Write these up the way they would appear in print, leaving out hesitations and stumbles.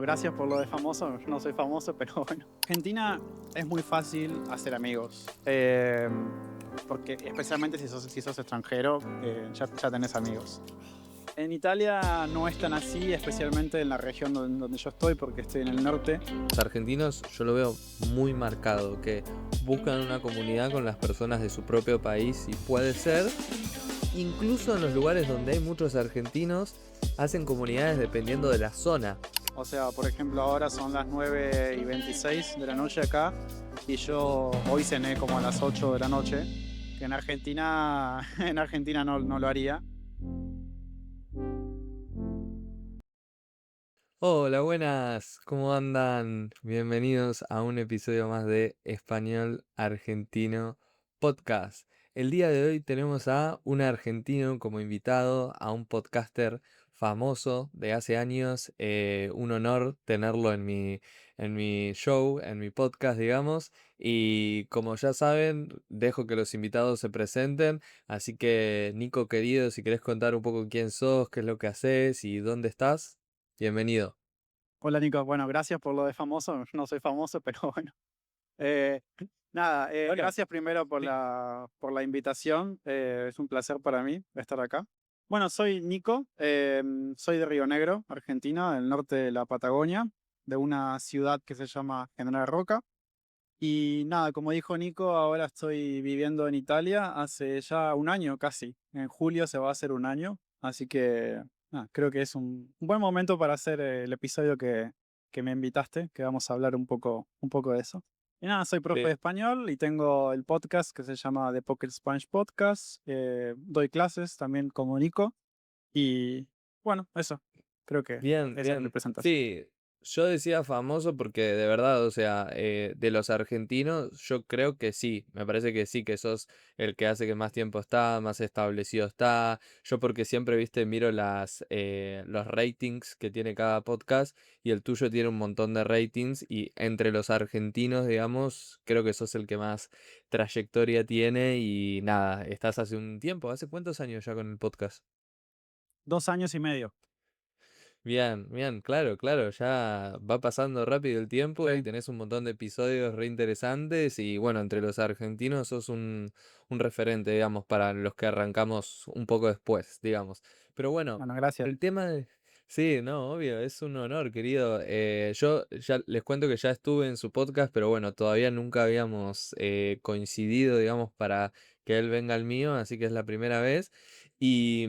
Gracias por lo de famoso, no soy famoso, pero bueno. Argentina es muy fácil hacer amigos, porque especialmente si sos extranjero, ya tenés amigos. En Italia no es tan así, especialmente en la región donde yo estoy, porque estoy en el norte. Los argentinos yo lo veo muy marcado, que buscan una comunidad con las personas de su propio país y puede ser, incluso en los lugares donde hay muchos argentinos, hacen comunidades dependiendo de la zona. O sea, por ejemplo, ahora son las 9:26 de la noche acá y yo hoy cené como a las 8 de la noche, que en Argentina, en Argentina no lo haría. Hola, buenas, ¿cómo andan? Bienvenidos a un episodio más de Español Argentino Podcast. El día de hoy tenemos a un argentino como invitado, a un podcaster famoso de hace años. Un honor tenerlo en mi show, en mi podcast, digamos. Y como ya saben, dejo que los invitados se presenten. Así que, Nico querido, si querés contar un poco quién sos, qué es lo que haces y dónde estás. Bienvenido. Hola Nico, bueno, gracias por lo de famoso, no soy famoso, pero bueno. Eh, Nada, Bueno, gracias primero por sí. la invitación, es un placer para mí estar acá. Bueno, soy Nico, soy de Río Negro, Argentina, del norte de la Patagonia, de una ciudad que se llama General Roca. Y nada, como dijo Nico, ahora estoy viviendo en Italia hace ya un año casi. En julio se va a hacer un año, así que nada, creo que es un buen momento para hacer el episodio que me invitaste, que vamos a hablar un poco de eso. Y nada, soy profe Sí. de español y tengo el podcast que se llama The Pocket Spanish Podcast. Doy clases también como Nico. Y bueno, eso, creo que Bien, esa es mi bien. presentación. Sí, yo decía famoso porque de verdad, o sea, de los argentinos, yo creo que sí, me parece que sí, que sos el que hace que más tiempo está, más establecido está. Yo porque siempre, viste, miro los ratings que tiene cada podcast y el tuyo tiene un montón de ratings y entre los argentinos, digamos, creo que sos el que más trayectoria tiene y nada, estás hace un tiempo. ¿Hace cuántos años ya con el podcast? 2 años y medio. Bien, bien, claro, claro, ya va pasando rápido el tiempo y Sí. tenés un montón de episodios re interesantes y bueno, entre los argentinos sos un referente, digamos, para los que arrancamos un poco después, digamos. Pero bueno, Bueno, gracias. el tema de... Sí, no, obvio, es un honor, querido. Yo ya les cuento que ya estuve en su podcast, pero bueno, todavía nunca habíamos coincidido, digamos, para que él venga al mío, así que es la primera vez. Y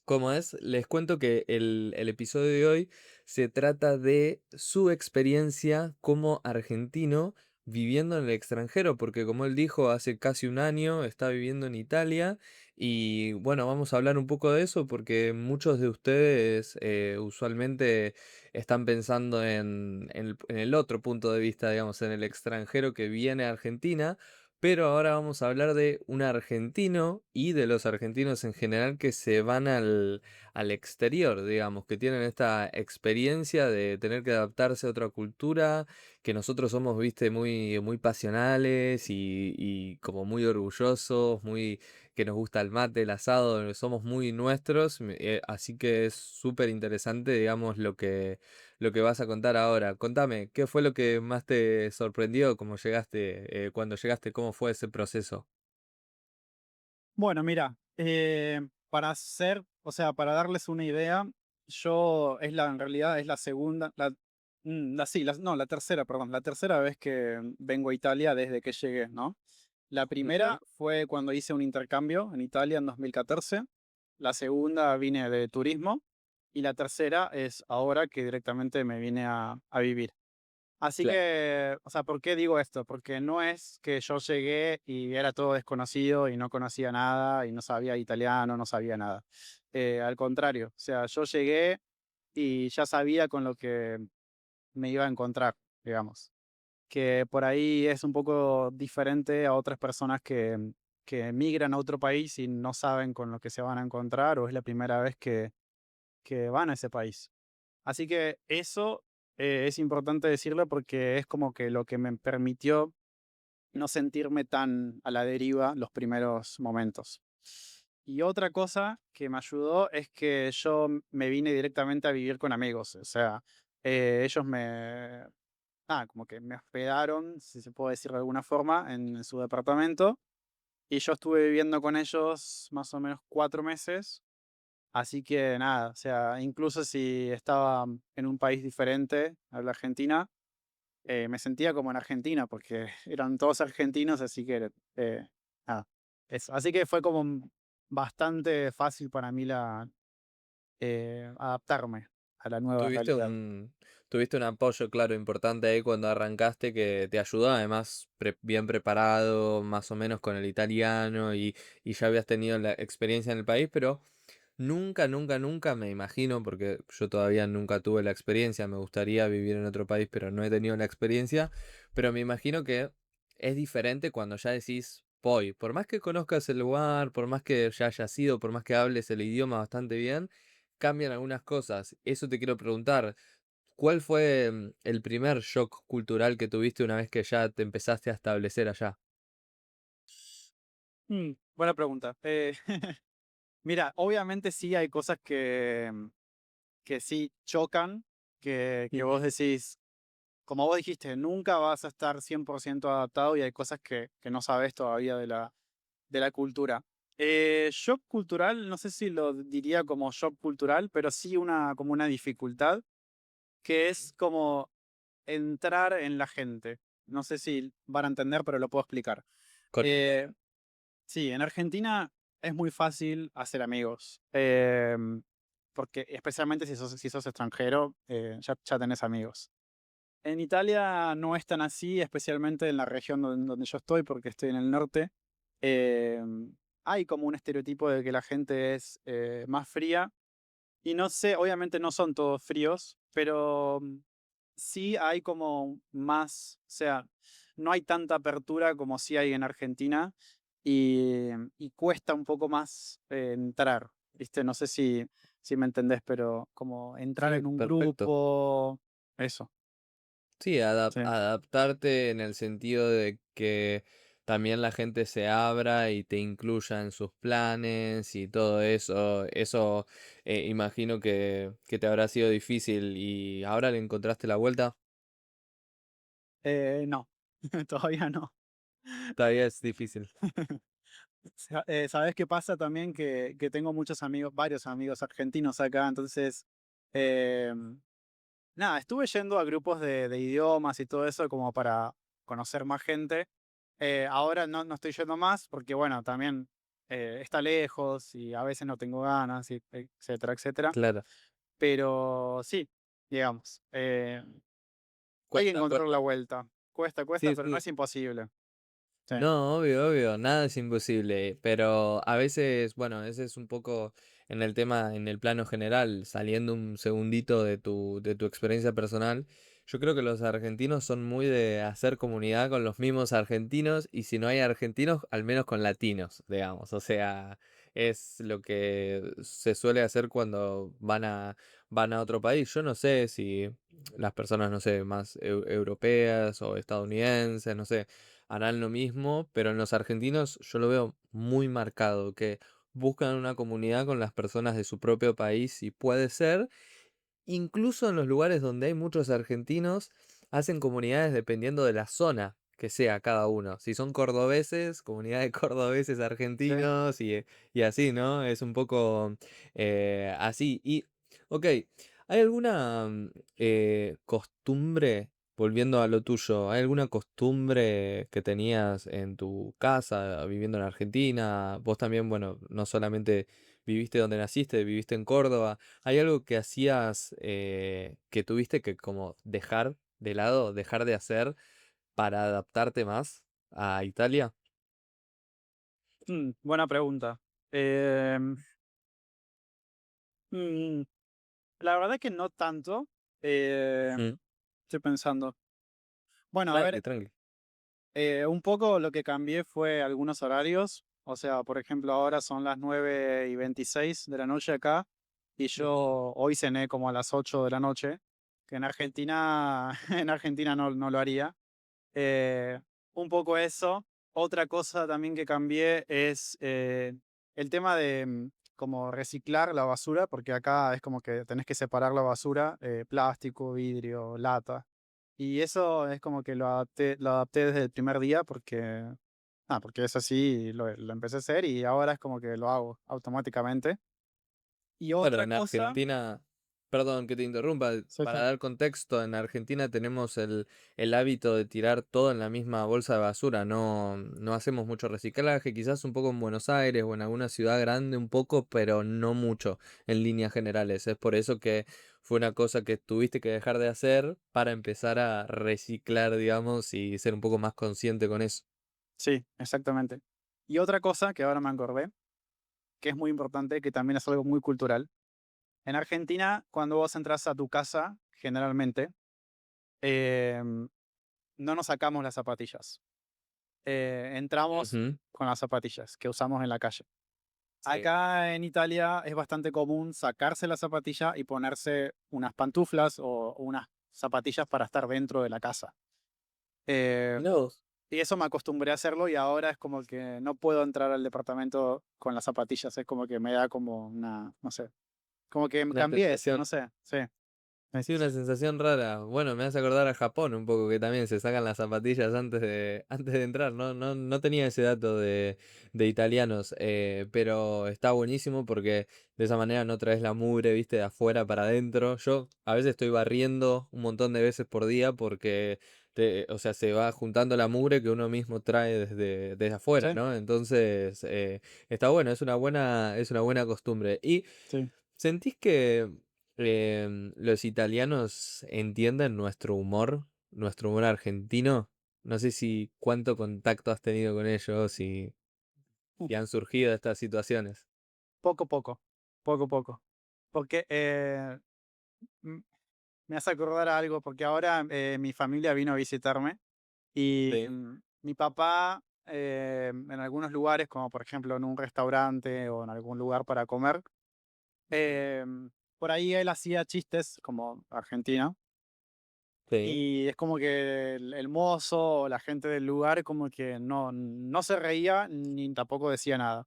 como es, les cuento que el episodio de hoy se trata de su experiencia como argentino viviendo en el extranjero, porque como él dijo, hace casi un año está viviendo en Italia y bueno, vamos a hablar un poco de eso porque muchos de ustedes usualmente están pensando en el otro punto de vista, digamos, en el extranjero que viene a Argentina. Pero ahora vamos a hablar de un argentino y de los argentinos en general que se van al exterior, digamos, que tienen esta experiencia de tener que adaptarse a otra cultura, que nosotros somos, viste, muy, muy pasionales y como muy orgullosos, muy que nos gusta el mate, el asado, somos muy nuestros, así que es súper interesante, digamos, lo que vas a contar ahora. Contame, ¿qué fue lo que más te sorprendió como llegaste, cuando llegaste, cómo fue ese proceso? Bueno, mira, o sea, para darles una idea, en realidad es la segunda, sí, no, la tercera, perdón, la tercera vez que vengo a Italia desde que llegué, ¿no? La Ujú. primera fue cuando hice un intercambio en Italia en 2014, la segunda vine de turismo y la tercera es ahora que directamente me vine a vivir. Así Claro. que, o sea, ¿por qué digo esto? Porque no es que yo llegué y era todo desconocido y no conocía nada y no sabía italiano, no sabía nada. Al contrario, o sea, yo llegué y ya sabía con lo que me iba a encontrar, digamos. Que por ahí es un poco diferente a otras personas que emigran a otro país y no saben con lo que se van a encontrar o es la primera vez que van a ese país. Así que eso es importante decirlo porque es como que lo que me permitió no sentirme tan a la deriva los primeros momentos. Y otra cosa que me ayudó es que yo me vine directamente a vivir con amigos. O sea, ellos como que me hospedaron, si se puede decir de alguna forma, en su departamento. Y yo estuve viviendo con ellos más o menos 4 meses. Así que nada, o sea, incluso si estaba en un país diferente a la Argentina, me sentía como en Argentina, porque eran todos argentinos, así que nada, eso. Así que fue como bastante fácil para mí adaptarme a la nueva Tuviste realidad. un, tuviste un apoyo, claro, importante ahí cuando arrancaste que te ayudó, además bien preparado, más o menos con el italiano y ya habías tenido la experiencia en el país, pero nunca, nunca, nunca me imagino, porque yo todavía nunca tuve la experiencia, me gustaría vivir en otro país, pero no he tenido la experiencia, pero me imagino que es diferente cuando ya decís, voy, por más que conozcas el lugar, por más que ya hayas ido, por más que hables el idioma bastante bien, cambian algunas cosas. Eso te quiero preguntar, ¿cuál fue el primer shock cultural que tuviste una vez que ya te empezaste a establecer allá? Buena pregunta. Mira, obviamente sí hay cosas que sí chocan, que vos Ujú. decís, como vos dijiste, nunca vas a estar 100% adaptado y hay cosas que no sabes todavía de la cultura. Shock cultural, no sé si lo diría como shock cultural, pero sí como una dificultad, que es como entrar en la gente. No sé si van a entender, pero lo puedo explicar. Correcto. Eh, sí, en Argentina es muy fácil hacer amigos, porque especialmente si sos extranjero, ya tenés amigos. En Italia no es tan así, especialmente en la región donde yo estoy, porque estoy en el norte. Hay como un estereotipo de que la gente es más fría. Y no sé, obviamente no son todos fríos, pero sí hay como más, o sea, no hay tanta apertura como sí hay en Argentina y cuesta un poco más entrar, ¿viste? No sé si me entendés, pero como entrar Sí, en un perfecto. grupo, eso, Sí, sí. adaptarte en el sentido de que también la gente se abra y te incluya en sus planes y todo eso. Eso imagino que te habrá sido difícil y ahora le encontraste la vuelta. No, todavía no. Todavía es difícil. ¿Sabes qué pasa también? Que tengo muchos amigos, varios amigos argentinos acá, entonces, em, nada, estuve yendo a grupos de idiomas y todo eso como para conocer más gente. Ahora no estoy yendo más porque, bueno, también está lejos y a veces no tengo ganas, y etcétera, etcétera. Claro. Pero sí, digamos, hay que Cuesta, encontrar la vuelta. Cuesta, cuesta, sí, pero no sí. es imposible. Sí. No, obvio, obvio, nada es imposible, pero a veces, bueno, ese es un poco en el tema, en el plano general, saliendo un segundito de tu experiencia personal, yo creo que los argentinos son muy de hacer comunidad con los mismos argentinos y si no hay argentinos, al menos con latinos, digamos, o sea, es lo que se suele hacer cuando van a otro país. Yo no sé si las personas, no sé, más europeas o estadounidenses, no sé harán lo mismo, pero en los argentinos yo lo veo muy marcado, que buscan una comunidad con las personas de su propio país y puede ser, incluso en los lugares donde hay muchos argentinos, hacen comunidades dependiendo de la zona que sea cada uno. Si son cordobeses, comunidad de cordobeses Sí. argentinos y así, ¿no? Es un poco así. Y, ok, ¿hay alguna costumbre, volviendo a lo tuyo, ¿hay alguna costumbre que tenías en tu casa viviendo en Argentina? Vos también, bueno, no solamente viviste donde naciste, viviste en Córdoba. ¿Hay algo que hacías que tuviste que como dejar de lado, dejar de hacer para adaptarte más a Italia? Buena pregunta. Em, mm, la verdad que no tanto. eh, Mm. Estoy pensando. Bueno, a ver, Tranqui, tranqui. un poco lo que cambié fue algunos horarios. O sea, por ejemplo, ahora son las 9:26 de la noche acá y Ujú. yo hoy cené como a las 8 de la noche, que en Argentina, en Argentina no lo haría. Eh, un poco eso. Otra cosa también que cambié es el tema de como reciclar la basura, porque acá es como que tenés que separar la basura, plástico, vidrio, lata. Y eso es como que lo adapté desde el primer día porque es así, y lo empecé a hacer y ahora es como que lo hago automáticamente. Y Bueno, otra en cosa, Argentina, perdón que te interrumpa, sí, para sí, dar contexto, en Argentina tenemos el hábito de tirar todo en la misma bolsa de basura, no hacemos mucho reciclaje, quizás un poco en Buenos Aires o en alguna ciudad grande un poco, pero no mucho en líneas generales. Es por eso que fue una cosa que tuviste que dejar de hacer para empezar a reciclar, digamos, y ser un poco más consciente con eso. sí, exactamente. Y otra cosa que ahora me acordé, que es muy importante, que también es algo muy cultural. En Argentina, cuando vos entras a tu casa, generalmente, em, no nos sacamos las zapatillas. Entramos Ujú, con las zapatillas que usamos en la calle. sí. Acá en Italia es bastante común sacarse la zapatilla y ponerse unas pantuflas o unas zapatillas para estar dentro de la casa. Eh, Mirá vos. y eso me acostumbré a hacerlo y ahora es como que no puedo entrar al departamento con las zapatillas. Es como que me da como una, no sé, como que Una cambié eso, sensación. no sé, sí. Sí, una sensación rara. Bueno, me hace acordar a Japón un poco, que también se sacan las zapatillas antes de entrar. No tenía ese dato de italianos, pero está buenísimo porque de esa manera no traes la mugre, viste, de afuera para adentro. Yo a veces estoy barriendo un montón de veces por día porque, o sea, se va juntando la mugre que uno mismo trae desde afuera, Sí, ¿no? Entonces, está bueno, es una buena costumbre. Y sí. ¿sentís que los italianos entienden nuestro humor argentino? No sé si cuánto contacto has tenido con ellos Uh, y han surgido estas situaciones. Poco, poco, poco, poco. Porque m- me hace acordar a algo, porque ahora mi familia vino a visitarme y Sí. mi papá en algunos lugares, como por ejemplo en un restaurante o en algún lugar para comer, por ahí él hacía chistes como argentino. Sí. Y es como que el mozo o la gente del lugar como que no se reía ni tampoco decía nada.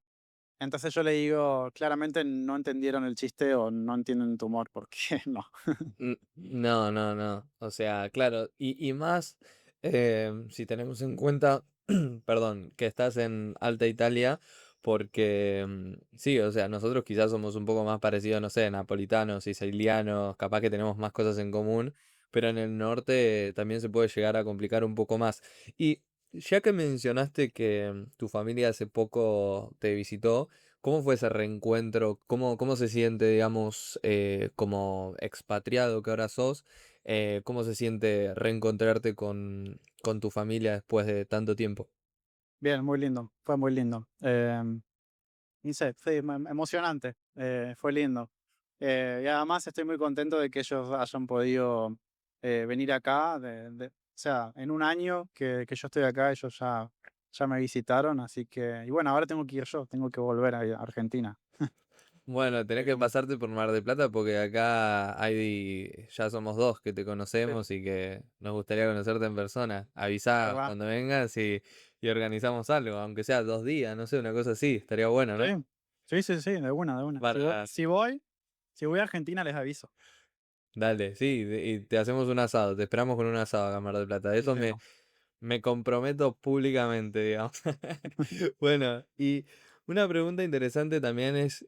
Entonces yo le digo, claramente no entendieron el chiste o no entienden tu humor, porque no. No. O sea, claro. Y más si tenemos en cuenta, perdón, que estás en Alta Italia, porque sí, o sea, nosotros quizás somos un poco más parecidos, no sé, napolitanos, sicilianos, capaz que tenemos más cosas en común, pero en el norte también se puede llegar a complicar un poco más. Y ya que mencionaste que tu familia hace poco te visitó, ¿cómo fue ese reencuentro? ¿Cómo se siente, digamos, como expatriado que ahora sos? ¿Cómo se siente reencontrarte con tu familia después de tanto tiempo? Bien, muy lindo, fue muy lindo. Y sé, sí, emocionante, fue lindo. Y además estoy muy contento de que ellos hayan podido venir acá, o sea, en un año que yo estoy acá, ellos ya me visitaron, así que, y bueno, ahora tengo que ir yo, tengo que volver a Argentina. Bueno, tenés que pasarte por Mar del Plata porque acá ya somos dos que te Sí, conocemos y que nos gustaría conocerte en persona. Avisá ¿verdad? cuando vengas y organizamos algo, aunque sea 2 días, no sé, una cosa así, estaría bueno, Sí, ¿no? sí, de una, de una. Para, Si voy a Argentina les aviso. Dale, sí, y te hacemos un asado, te esperamos con un asado acá en Mar del Plata. Sí, Eso sí. me comprometo públicamente, digamos. Bueno, y una pregunta interesante también es,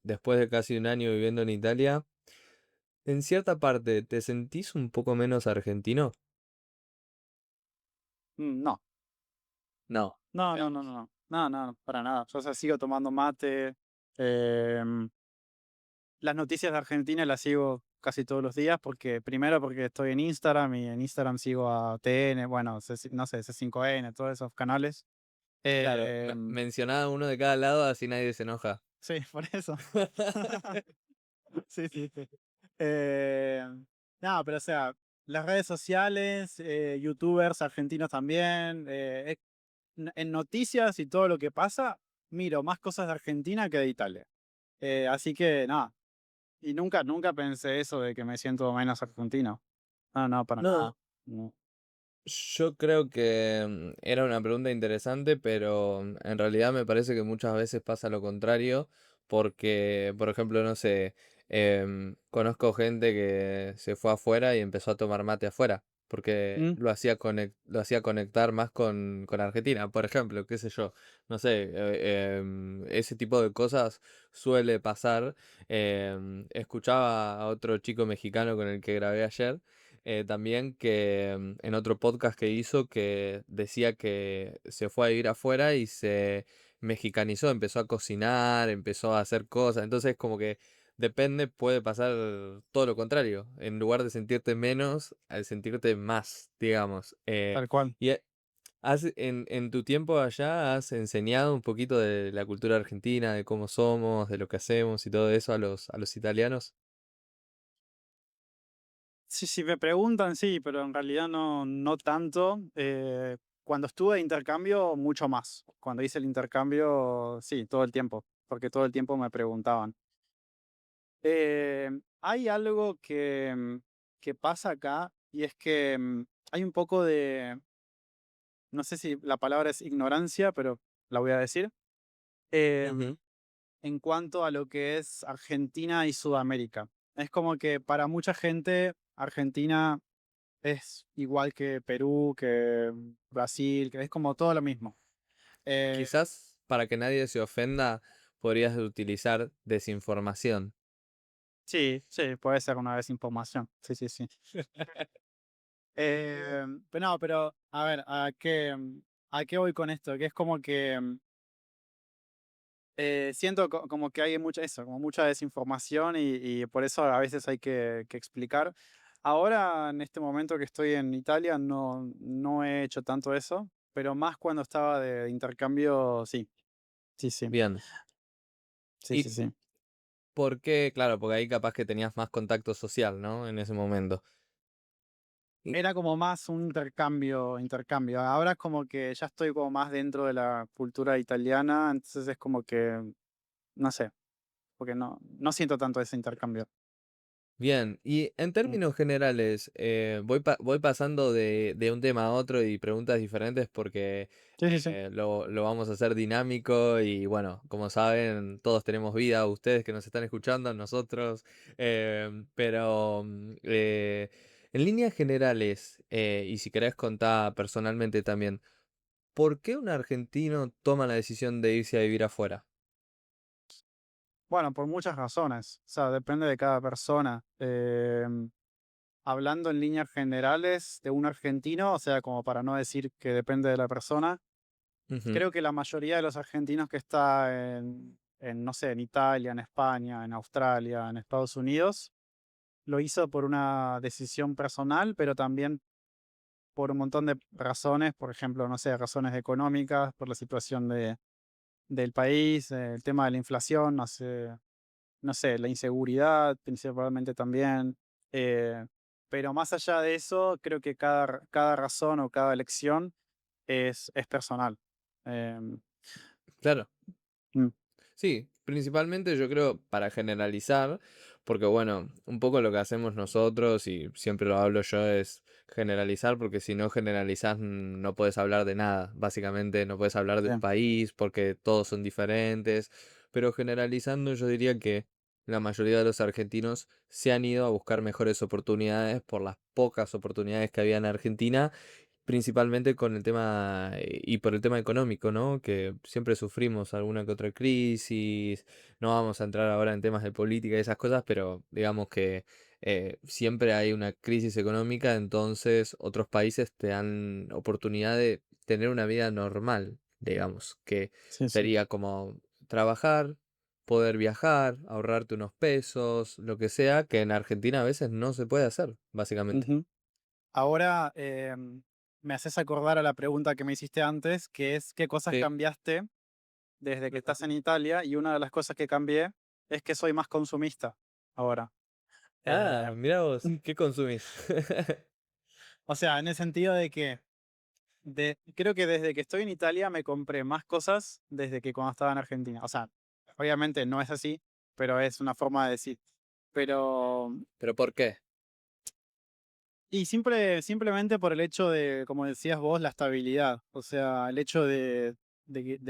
después de casi un año viviendo en Italia, en cierta parte, ¿te sentís un poco menos argentino? No, No. Veamos. no, para nada. Yo, o sea, sigo tomando mate. em, las noticias de Argentina las sigo casi todos los días porque, primero porque estoy en Instagram y en Instagram sigo a TN, bueno, no sé, C5N, todos esos canales. Claro, Em, mencionaba uno de cada lado, así nadie se enoja. sí, por eso. Sí, sí, sí. Eh, no, pero o sea, las redes sociales, youtubers argentinos también, en noticias y todo lo que pasa, miro más cosas de Argentina que de Italia. Así que nada, y nunca pensé eso de que me siento menos argentino. No, no, para nada. No, No. Yo creo que era una pregunta interesante, pero en realidad me parece que muchas veces pasa lo contrario, porque, por ejemplo, no sé, conozco gente que se fue afuera y empezó a tomar mate afuera, porque Mm, lo hacía conectar más con Argentina, por ejemplo, qué sé yo, no sé, ese tipo de cosas suele pasar. Escuchaba a otro chico mexicano con el que grabé ayer también que en otro podcast que hizo que decía que se fue a vivir afuera y se mexicanizó, empezó a cocinar, empezó a hacer cosas, entonces como que depende, puede pasar todo lo contrario, en lugar de sentirte menos, al sentirte más, digamos. tal cual. Y en tu tiempo allá has enseñado un poquito de la cultura argentina, de cómo somos, de lo que hacemos y todo eso a los italianos. Sí, si me preguntan, sí, pero en realidad no tanto. Cuando estuve de intercambio, mucho más. Cuando hice el intercambio, sí, todo el tiempo, porque todo el tiempo me preguntaban. Hay algo que pasa acá y es que hay un poco de, no sé si la palabra es ignorancia, pero la voy a decir, em, Ujú. en cuanto a lo que es Argentina y Sudamérica. Es como que para mucha gente Argentina es igual que Perú, que Brasil, que es como todo lo mismo. Eh, Quizás para que nadie se ofenda, podrías utilizar desinformación. sí, sí, puede ser una desinformación. Sí, sí, sí. Pero no, pero a ver, ¿a qué voy con esto? Que es como que siento como que hay mucha eso, como mucha desinformación y por eso a veces hay que explicar. Ahora, en este momento que estoy en Italia, no he hecho tanto eso, pero más cuando estaba de intercambio, sí, sí, sí, Bien. sí, sí, ¿Y sí. por qué? Claro, porque ahí capaz que tenías más contacto social, ¿no? En ese momento. Y- Era como más un intercambio. Ahora es como que ya estoy como más dentro de la cultura italiana, entonces es como que, no sé, porque no siento tanto ese intercambio. Bien, y en Mm. términos generales, voy pasando de un tema a otro y preguntas diferentes porque Sí, sí, sí. lo vamos a hacer dinámico y bueno, como saben, todos tenemos vida, ustedes que nos están escuchando, nosotros, pero en líneas generales, y si querés contar personalmente también, ¿por qué un argentino toma la decisión de irse a vivir afuera? Bueno, por muchas razones. O sea, depende de cada persona. Hablando en líneas generales de un argentino, o sea, como para no decir que depende de la persona, Ujú, creo que la mayoría de los argentinos que está no sé, en Italia, en España, en Australia, en Estados Unidos, lo hizo por una decisión personal, pero también por un montón de razones, por ejemplo, no sé, razones económicas, por la situación del país, el tema de la inflación, no sé, la inseguridad principalmente también. eh, pero más allá de eso, creo que cada razón o cada elección es personal. Em, claro. mm, Sí, principalmente yo creo para generalizar, porque bueno, un poco lo que hacemos nosotros, y siempre lo hablo yo, es generalizar, porque si no generalizás no puedes hablar de nada, básicamente no puedes hablar de sí, un país porque todos son diferentes, pero generalizando yo diría que la mayoría de los argentinos se han ido a buscar mejores oportunidades por las pocas oportunidades que había en Argentina. Principalmente con el tema, y por el tema económico, ¿no? Que siempre sufrimos alguna que otra crisis. No vamos a entrar ahora en temas de política y esas cosas, pero digamos que siempre hay una crisis económica, entonces otros países te dan oportunidad de tener una vida normal, digamos, que sí, sí. sería como trabajar, poder viajar, ahorrarte unos pesos, lo que sea, que en Argentina a veces no se puede hacer, básicamente. Ujú. Ahora me haces acordar a la pregunta que me hiciste antes, que es ¿qué cosas Sí. cambiaste desde que estás en Italia? Y una de las cosas que cambié es que soy más consumista ahora. Ah, Eh, mira vos, mm, ¿qué consumís? o sea, en el sentido de que creo que desde que estoy en Italia me compré más cosas desde que cuando estaba en Argentina. O sea, obviamente no es así, pero es una forma de decir. Pero ¿Pero por qué? Y simplemente por el hecho de, como decías vos, la estabilidad. O sea, el hecho de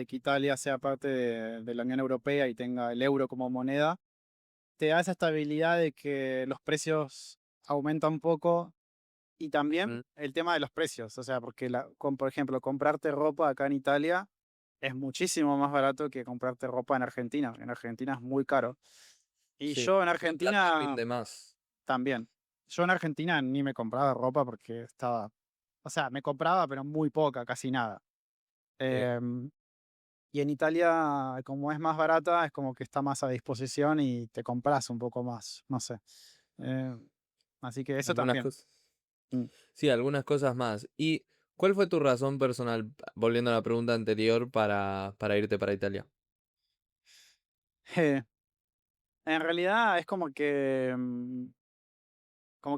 que Italia sea parte de la Unión Europea y tenga el euro como moneda, te da esa estabilidad de que los precios aumentan poco. Y también Mm, el tema de los precios. O sea, porque, por ejemplo, comprarte ropa acá en Italia es muchísimo más barato que comprarte ropa en Argentina. En Argentina es muy caro. Y sí, yo en la plata Argentina rinde más. también. Yo en Argentina ni me compraba ropa porque estaba, o sea, me compraba, pero muy poca, casi nada. Sí. Em, y en Italia, como es más barata, es como que está más a disposición y te compras un poco más, no sé. Eh, Así que eso Algunas también. cosas. Mm. Sí, algunas cosas más. ¿Y cuál fue tu razón personal, volviendo a la pregunta anterior, para irte para Italia? Eh, en realidad es como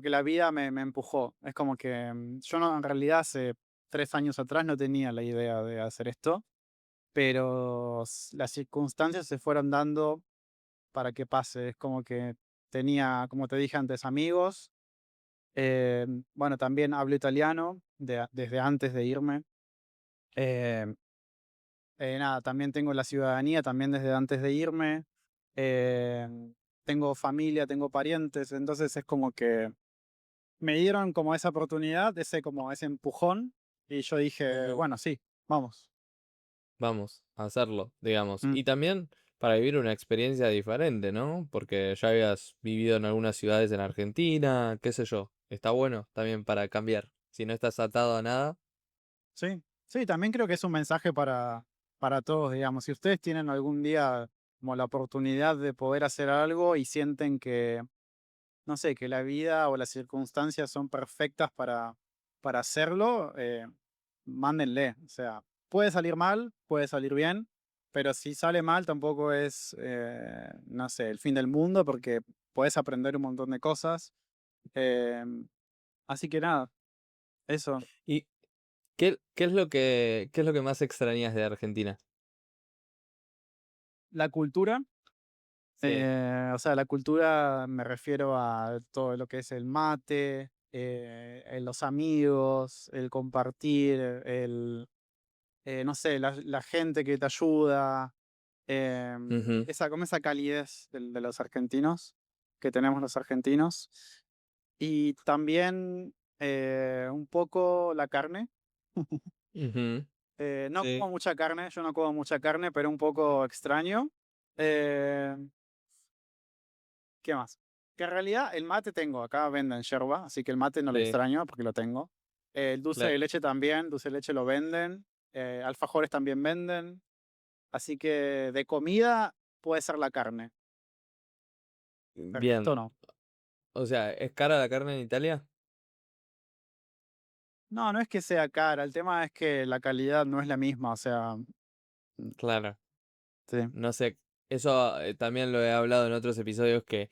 que la vida me empujó. Es como que yo no, en realidad hace 3 años atrás no tenía la idea de hacer esto, pero las circunstancias se fueron dando para que pase. Es como que tenía, como te dije antes, amigos. Bueno, también hablo italiano desde antes de irme. Eh, Nada, también tengo la ciudadanía, también desde antes de irme. Eh, Tengo familia, tengo parientes, entonces es como que me dieron como esa oportunidad, como ese empujón, y yo dije, Ujú. bueno, sí, vamos. Vamos a hacerlo, digamos. Mm, Y también para vivir una experiencia diferente, ¿no? Porque ya habías vivido en algunas ciudades en Argentina, qué sé yo. Está bueno también para cambiar. Si no estás atado a nada. sí, sí, también creo que es un mensaje para todos, digamos. Si ustedes tienen algún día como la oportunidad de poder hacer algo y sienten que, no sé, que la vida o las circunstancias son perfectas para hacerlo, mándenle. O sea, puede salir mal, puede salir bien, pero si sale mal tampoco es, no sé, el fin del mundo porque puedes aprender un montón de cosas. Em, Así que nada, eso. ¿Y qué es lo que más extrañas de Argentina? La cultura, Sí. o sea, la cultura me refiero a todo lo que es el mate, los amigos, el compartir, no sé, la gente que te ayuda, Ujú, como esa calidez de los argentinos, que tenemos los argentinos. Y también un poco la carne. ujú, No sí, como mucha carne, yo no como mucha carne, pero un poco extraño. Eh, ¿Qué más? Que en realidad el mate tengo, acá venden yerba, así que el mate no lo sí, extraño porque lo tengo. El dulce de claro. leche también, dulce de leche lo venden. Alfajores también venden. Así que de comida puede ser la carne. De Bien. resto no. O sea, ¿es cara la carne en Italia? No, no es que sea cara, el tema es que la calidad no es la misma, o sea, mm, Claro. sí, No sé, eso también lo he hablado en otros episodios que,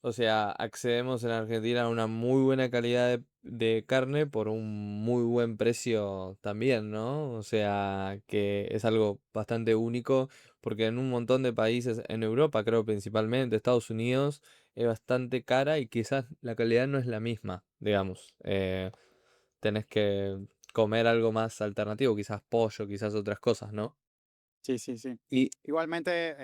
o sea, accedemos en Argentina a una muy buena calidad de carne por un muy buen precio también, ¿no? O sea, que es algo bastante único porque en un montón de países, en Europa creo principalmente, Estados Unidos, es bastante cara y quizás la calidad no es la misma, digamos. Tenés que comer algo más alternativo, quizás pollo, quizás otras cosas, ¿no? sí, sí, sí. Y Igualmente,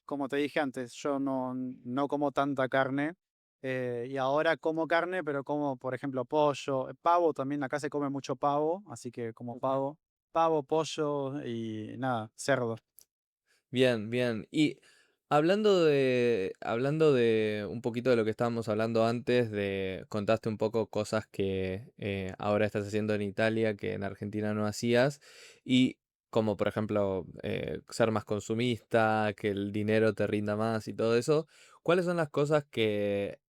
como te dije antes, yo no como tanta carne y ahora como carne, pero como, por ejemplo, pollo, pavo también, acá se come mucho pavo, así que como pavo, pavo, pollo y nada, cerdo. bien, bien. Y hablando de un poquito de lo que estábamos hablando antes, contaste un poco cosas que ahora estás haciendo en Italia que en Argentina no hacías, y como por ejemplo ser más consumista, que el dinero te rinda más y todo eso. ¿Cuáles son las cosas que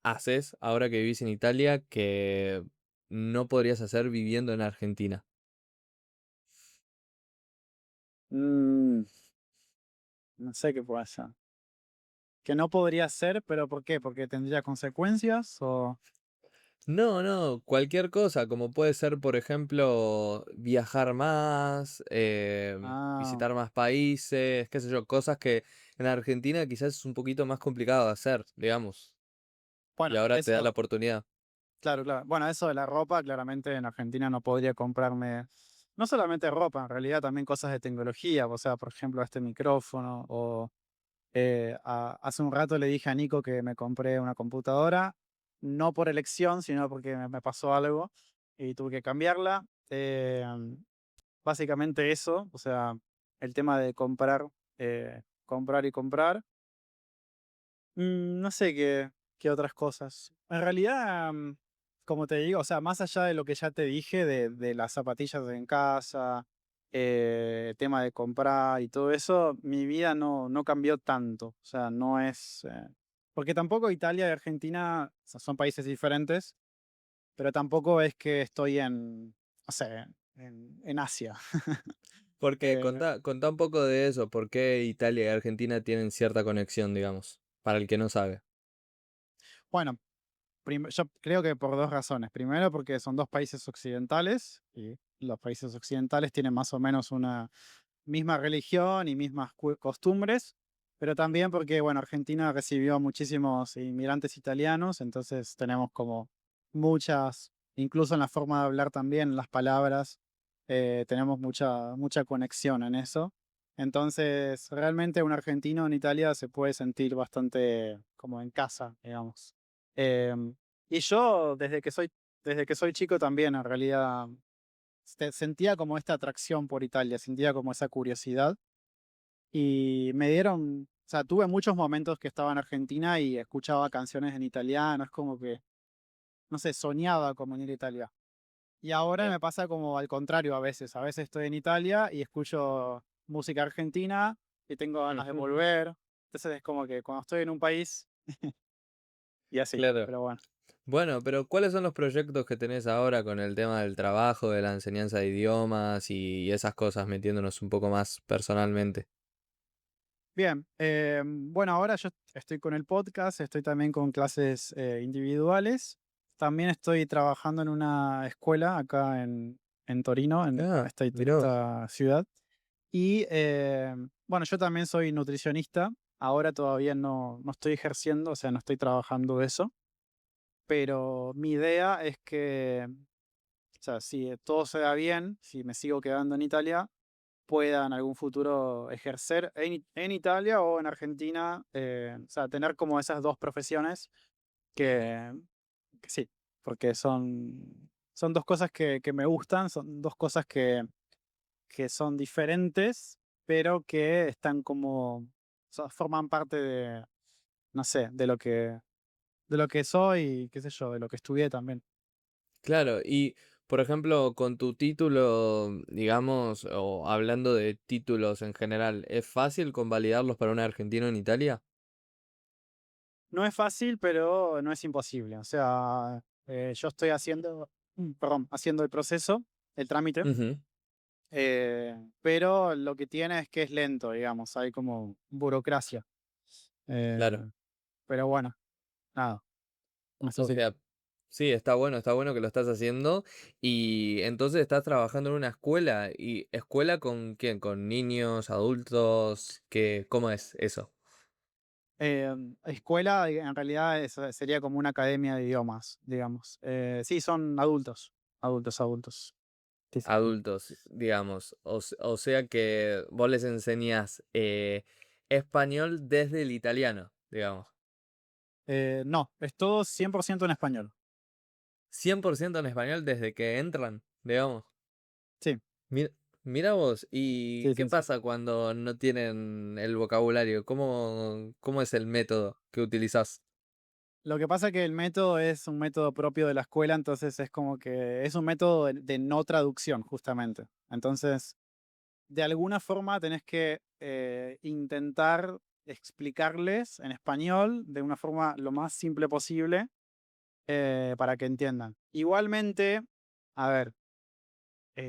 haces ahora que vivís en Italia que no podrías hacer viviendo en Argentina? Mm, no sé qué puede ser. Que no podría ser, pero ¿por qué? ¿Porque tendría consecuencias o...? No, no, cualquier cosa, como puede ser, por ejemplo, viajar más, Ah, visitar más países, qué sé yo, cosas que en Argentina quizás es un poquito más complicado de hacer, digamos, y bueno, ahora te da la eso. oportunidad. Claro, claro. Bueno, eso de la ropa, claramente en Argentina no podría comprarme, no solamente ropa, en realidad también cosas de tecnología, o sea, por ejemplo, este micrófono, o hace un rato le dije a Nico que me compré una computadora, no por elección, sino porque me pasó algo y tuve que cambiarla. Básicamente eso, o sea, el tema de comprar, comprar y comprar. No sé qué otras cosas. En realidad, como te digo, o sea, más allá de lo que ya te dije, de las zapatillas en casa, tema de comprar y todo eso, mi vida no cambió tanto. O sea, no es... porque tampoco Italia y Argentina, o sea, son países diferentes, pero tampoco es que estoy en, no sé, en Asia. Porque Eh, contá un poco de eso, por qué Italia y Argentina tienen cierta conexión, digamos, para el que no sabe. bueno, yo creo que por dos razones. Primero, porque son dos países occidentales y los países occidentales tienen más o menos una misma religión y mismas costumbres, pero también porque, bueno, Argentina recibió a muchísimos inmigrantes italianos, entonces tenemos como muchas, incluso en la forma de hablar también, en las palabras, tenemos mucha conexión en eso. Entonces, realmente un argentino en Italia se puede sentir bastante como en casa, digamos. Em, y yo, desde que soy chico también, en realidad, sentía como esta atracción por Italia, sentía como esa curiosidad. Y me dieron, o sea, tuve muchos momentos que estaba en Argentina y escuchaba canciones en italiano, es como que, no sé, soñaba como en ir a Italia. Y ahora me pasa como al contrario a veces estoy en Italia y escucho música argentina y tengo ganas de Ujú. volver. Entonces es como que cuando estoy en un país y así, Claro. pero bueno. Bueno, pero ¿cuáles son los proyectos que tenés ahora con el tema del trabajo, de la enseñanza de idiomas y esas cosas, metiéndonos un poco más personalmente? Bien, bueno, ahora yo estoy con el podcast, estoy también con clases individuales. También estoy trabajando en una escuela acá en Torino, en Ah, esta, mirá vos. esta ciudad. Y bueno, yo también soy nutricionista. Ahora todavía no estoy ejerciendo, o sea, no estoy trabajando de eso. Pero mi idea es que, o sea, si todo se da bien, si me sigo quedando en Italia, pueda en algún futuro ejercer en Italia o en Argentina, o sea, tener como esas dos profesiones que, que sí, porque son dos cosas que me gustan, son dos cosas que son diferentes, pero que están como, o sea, forman parte de, no sé, de lo que soy, qué sé yo, de lo que estudié también. Claro, y por ejemplo, con tu título, digamos, o hablando de títulos en general, ¿es fácil convalidarlos para un argentino en Italia? No es fácil, pero no es imposible. O sea, yo estoy haciendo, perdón, haciendo el proceso, el trámite, Ujú, pero lo que tiene es que es lento, digamos, hay como burocracia. Eh, claro. pero bueno, nada, eso O sí. sea, sí, está bueno que lo estás haciendo. Y entonces estás trabajando en una escuela. ¿Y escuela con quién? ¿Con niños, adultos? ¿Qué, cómo es eso? Escuela, en realidad, sería como una academia de idiomas, digamos. Sí, son adultos, adultos, adultos. Sí, sí, sí. Adultos, digamos. O sea que vos les enseñas español desde el italiano, digamos. No, es todo 100% en español. 100% en español desde que entran, digamos. Sí, Mira, mira vos, ¿y sí, qué sí, sí. pasa cuando no tienen el vocabulario? ¿Cómo es el método que utilizás? Lo que pasa es que el método es un método propio de la escuela, entonces es como que es un método de no traducción, justamente. Entonces, de alguna forma tenés que intentar explicarles en español de una forma lo más simple posible para que entiendan. Igualmente, a ver,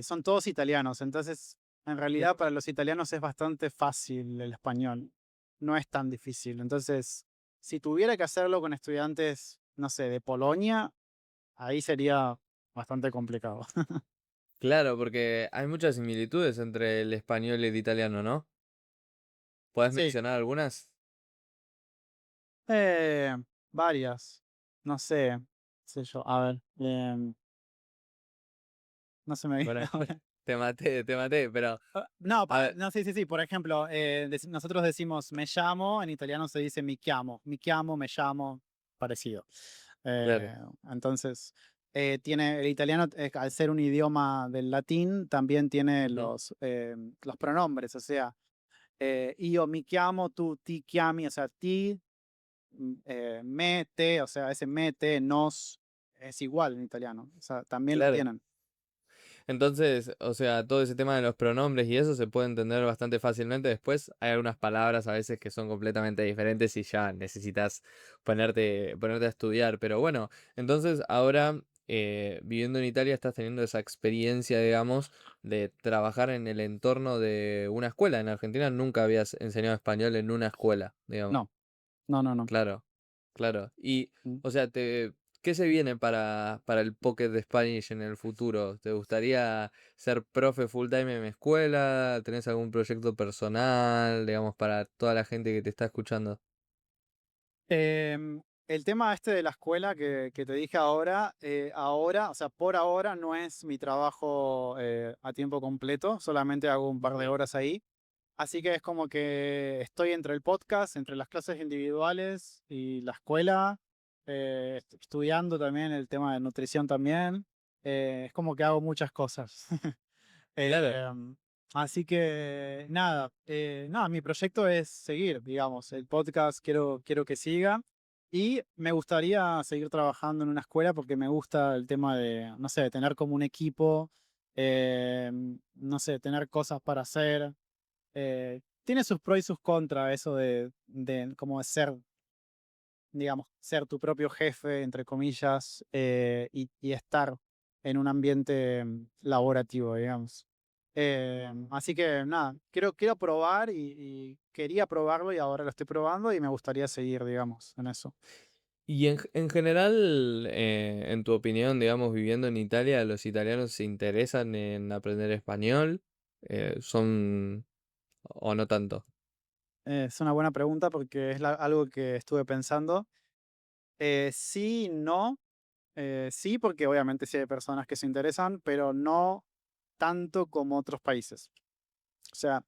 son todos italianos, entonces en realidad para los italianos es bastante fácil el español, no es tan difícil. Entonces, si tuviera que hacerlo con estudiantes, no sé, de Polonia, ahí sería bastante complicado. Claro, porque hay muchas similitudes entre el español y el italiano, ¿no? ¿Puedes Sí, mencionar algunas? eh, varias, no sé. sé yo, a ver, no se me viene Bueno, ahora. te maté, pero No, a ver, no, sí, sí, sí. Por ejemplo, nosotros decimos me llamo, en italiano se dice mi chiamo, me llamo, parecido. claro. Eh, entonces, tiene el italiano, al ser un idioma del latín, también tiene Ujú. los pronombres, o sea, io mi chiamo, tú ti chiami, o sea, ti, me, te, o sea, ese me, te, nos, es igual en italiano, o sea, también lo Claro. tienen. Entonces, o sea, todo ese tema de los pronombres y eso se puede entender bastante fácilmente. Después hay algunas palabras a veces que son completamente diferentes y ya necesitas ponerte a estudiar. Pero bueno, entonces ahora viviendo en Italia estás teniendo esa experiencia, digamos, de trabajar en el entorno de una escuela. En Argentina nunca habías enseñado español en una escuela, digamos. No, no, no, no. Claro, claro. Y, Mm. o sea, ¿qué se viene para el Pocket de Spanish en el futuro? ¿Te gustaría ser profe full time en mi escuela? ¿Tenés algún proyecto personal, digamos, para toda la gente que te está escuchando? El tema este de la escuela que te dije ahora, o sea, por ahora no es mi trabajo a tiempo completo, solamente hago un par de Ujú. horas ahí. Así que es como que estoy entre el podcast, entre las clases individuales y la escuela, estudiando también el tema de nutrición también. Es como que hago muchas cosas. Claro. Así que nada, nada, mi proyecto es seguir, digamos, el podcast quiero que siga y me gustaría seguir trabajando en una escuela porque me gusta el tema de, no sé, tener como un equipo, no sé, tener cosas para hacer. Tiene sus pros y sus contras eso de como de ser, digamos, ser tu propio jefe, entre comillas, y estar en un ambiente laborativo, digamos. Así que nada, quiero probar y quería probarlo y ahora lo estoy probando y me gustaría seguir, digamos, en eso. Y en general, en tu opinión, digamos, viviendo en Italia, ¿los italianos se interesan en aprender español? ¿Son o no tanto? Es una buena pregunta porque es algo que estuve pensando. Sí, no. Sí, porque obviamente sí hay personas que se interesan, pero no tanto como otros países. O sea,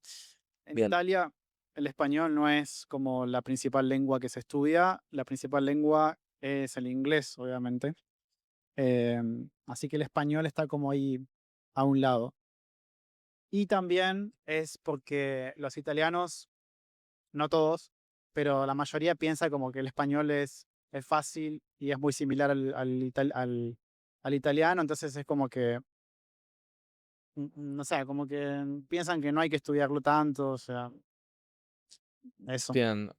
en Bien. Italia el español no es como la principal lengua que se estudia, la principal lengua es el inglés, obviamente. Así que el español está como ahí a un lado. Y también es porque los italianos, no todos, pero la mayoría piensa como que el español es fácil y es muy similar al italiano, entonces es como que, no sé, como que piensan que no hay que estudiarlo tanto, o sea, eso, Bien.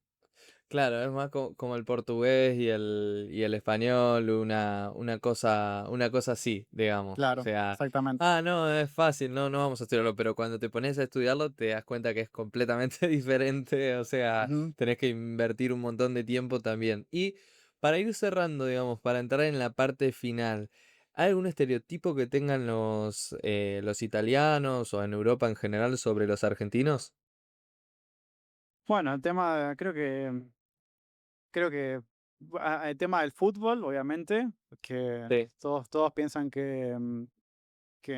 Claro, es más como el portugués y el español, una cosa así, digamos. O claro, sea, exactamente. no, es fácil, no vamos a estudiarlo, pero cuando te pones a estudiarlo te das cuenta que es completamente diferente, o sea, Ujú. tenés que invertir un montón de tiempo también. Y para ir cerrando, digamos, para entrar en la parte final, ¿hay algún estereotipo que tengan los italianos o en Europa en general sobre los argentinos? Bueno, el tema, creo que el tema del fútbol, obviamente, que Sí. todos piensan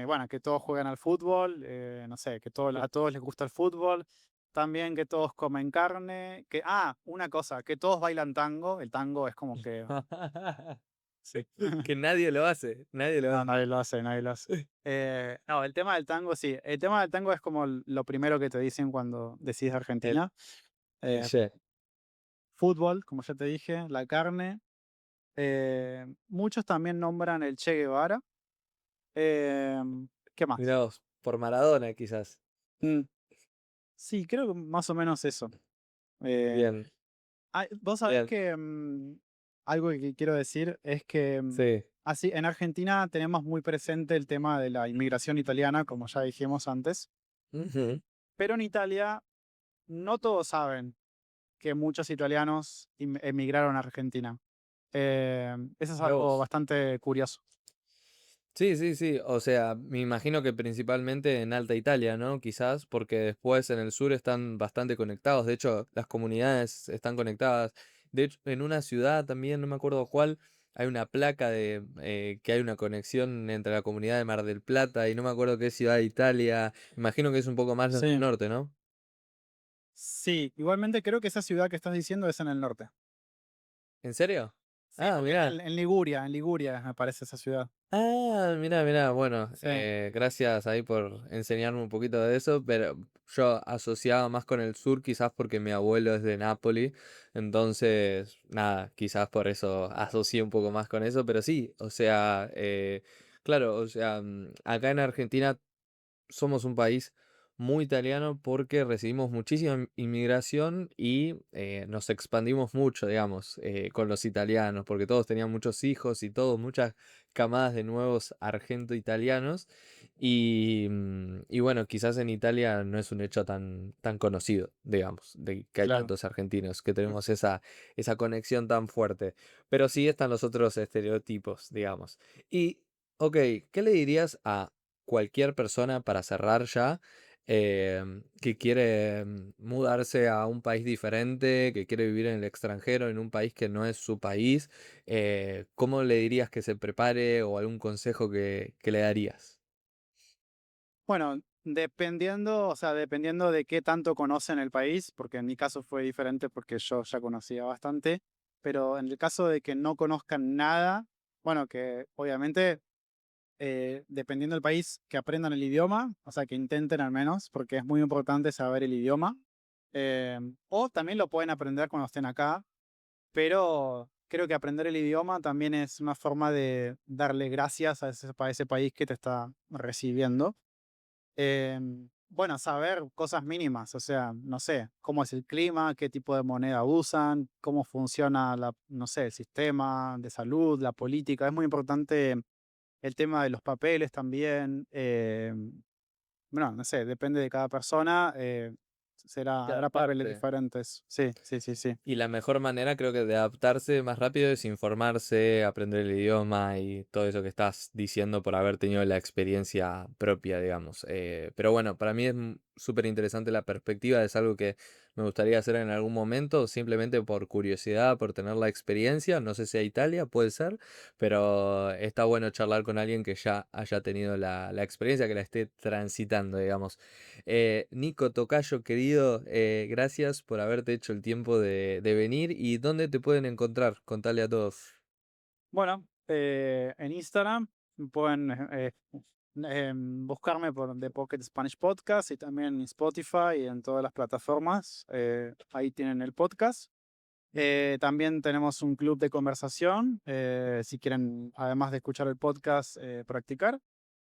bueno, que todos juegan al fútbol, no sé, que a todos les gusta el fútbol, también que todos comen carne, una cosa, que todos bailan tango, el tango es como que, sí. Que nadie lo hace, nadie lo No, hace. nadie lo hace, nadie lo hace. No, el tema del tango, sí, el tema del tango es como lo primero que te dicen cuando decís El Argentina. Eh, cliché. Fútbol, como ya te dije, la carne. Muchos también nombran el Che Guevara. ¿Qué más? Mirá vos, por Maradona quizás. Mm, sí, creo que más o menos eso. Eh, Bien, Vos sabés bien. que algo que quiero decir es que Sí. así en Argentina tenemos muy presente el tema de la inmigración italiana, como ya dijimos antes, Ujú. pero en Italia no todos saben que muchos italianos emigraron a Argentina. Eso es Mirá algo vos. bastante curioso. Sí, sí, sí. O sea, me imagino que principalmente en Alta Italia, ¿no? Quizás, porque después en el sur están bastante conectados. De hecho, las comunidades están conectadas. De hecho, en una ciudad también, no me acuerdo cuál, hay una placa de que hay una conexión entre la comunidad de Mar del Plata y no me acuerdo qué ciudad de Italia. Imagino que es un poco más al Sí, norte, ¿no? sí, igualmente creo que esa ciudad que estás diciendo es en el norte. ¿En serio? Sí, Ah, porque es mirá. En Liguria me parece esa ciudad. Ah, mirá, mirá, bueno, Sí, gracias ahí por enseñarme un poquito de eso, pero yo asociaba más con el sur quizás porque mi abuelo es de Nápoli, entonces, nada, quizás por eso asocié un poco más con eso, pero sí, o sea, claro, o sea, acá en Argentina somos un país muy italiano porque recibimos muchísima inmigración y nos expandimos mucho, digamos, con los italianos, porque todos tenían muchos hijos y todos, muchas camadas de nuevos argento-italianos. Y bueno, quizás en Italia no es un hecho tan conocido, digamos, de que hay claro. tantos argentinos, que tenemos esa conexión tan fuerte. Pero sí están los otros estereotipos, digamos. Y, ok, ¿qué le dirías a cualquier persona para cerrar ya, que quiere mudarse a un país diferente, que quiere vivir en el extranjero, en un país que no es su país? ¿Cómo le dirías que se prepare o algún consejo que le darías? Bueno, dependiendo, o sea, dependiendo de qué tanto conocen el país, porque en mi caso fue diferente porque yo ya conocía bastante, pero en el caso de que no conozcan nada, bueno, que obviamente, dependiendo del país, que aprendan el idioma, o sea, que intenten al menos, porque es muy importante saber el idioma. O también lo pueden aprender cuando estén acá, pero creo que aprender el idioma también es una forma de darle gracias a ese país que te está recibiendo. Bueno, saber cosas mínimas, o sea, no sé, cómo es el clima, qué tipo de moneda usan, cómo funciona no sé, el sistema de salud, la política. Es muy importante el tema de los papeles también. Bueno, no sé, depende de cada persona. Que Habrá papeles adaptarse. diferentes. Sí, sí, sí, sí. Y la mejor manera creo que de adaptarse más rápido es informarse, aprender el idioma y todo eso que estás diciendo por haber tenido la experiencia propia, digamos. Pero bueno, para mí es súper interesante la perspectiva, es algo que me gustaría hacer en algún momento, simplemente por curiosidad, por tener la experiencia. No sé si a Italia puede ser, pero está bueno charlar con alguien que ya haya tenido la experiencia, que la esté transitando, digamos. Nico Tocayo, querido, gracias por haberte hecho el tiempo de venir. ¿Y dónde te pueden encontrar? Contale a todos. Bueno, en Instagram pueden buscarme por The Pocket Spanish Podcast y también en Spotify y en todas las plataformas. Ahí tienen el podcast. También tenemos un club de conversación, si quieren, además de escuchar el podcast, practicar.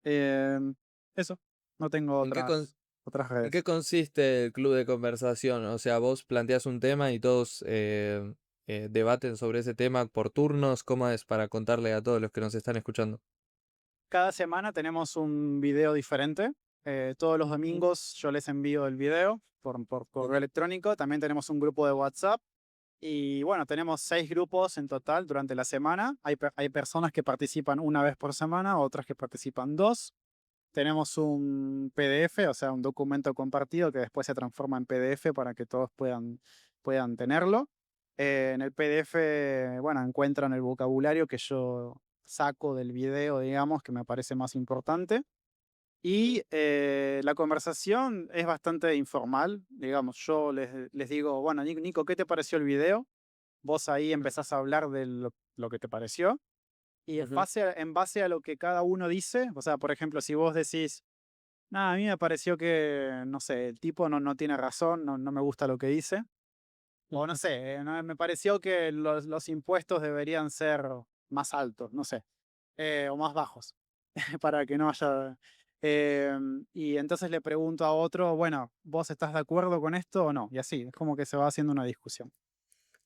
Em, Eso, no tengo ¿En qué, otras en qué redes. consiste el club de conversación? O sea, vos planteas un tema y todos debaten sobre ese tema por turnos. ¿Cómo es para contarle a todos los que nos están escuchando? Cada semana tenemos un video diferente. Todos los domingos yo les envío el video por correo electrónico. También tenemos un grupo de WhatsApp. Y bueno, tenemos 6 grupos en total durante la semana. Hay personas que participan una vez por semana, otras que participan dos. Tenemos un PDF, o sea, un documento compartido que después se transforma en PDF para que todos puedan tenerlo. En el PDF, bueno, encuentran el vocabulario que yo saco del video, digamos, que me parece más importante. Y la conversación es bastante informal, digamos, yo les digo, bueno, Nico, ¿qué te pareció el video? Vos ahí empezás a hablar de lo que te pareció. Y Ujú. en base a lo que cada uno dice, o sea, por ejemplo, si vos decís, nada, a mí me pareció que, no sé, el tipo no tiene razón, no me gusta lo que dice. O no sé, me pareció que los impuestos deberían ser más altos, no sé, o más bajos, para que no haya... y entonces le pregunto a otro, bueno, ¿vos estás de acuerdo con esto o no? Y así, es como que se va haciendo una discusión.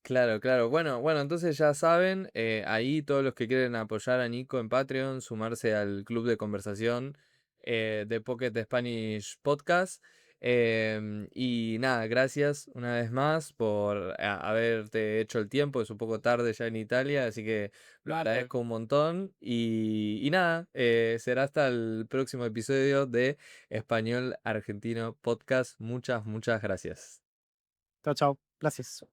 Claro, claro. Bueno, entonces ya saben, ahí todos los que quieren apoyar a Nico en Patreon, sumarse al club de conversación de Pocket Spanish Podcast. Y nada, gracias una vez más por haberte hecho el tiempo, es un poco tarde ya en Italia, así que lo agradezco un montón. Y nada, será hasta el próximo episodio de Español Argentino Podcast. Muchas, muchas gracias. Chao, chao. Gracias.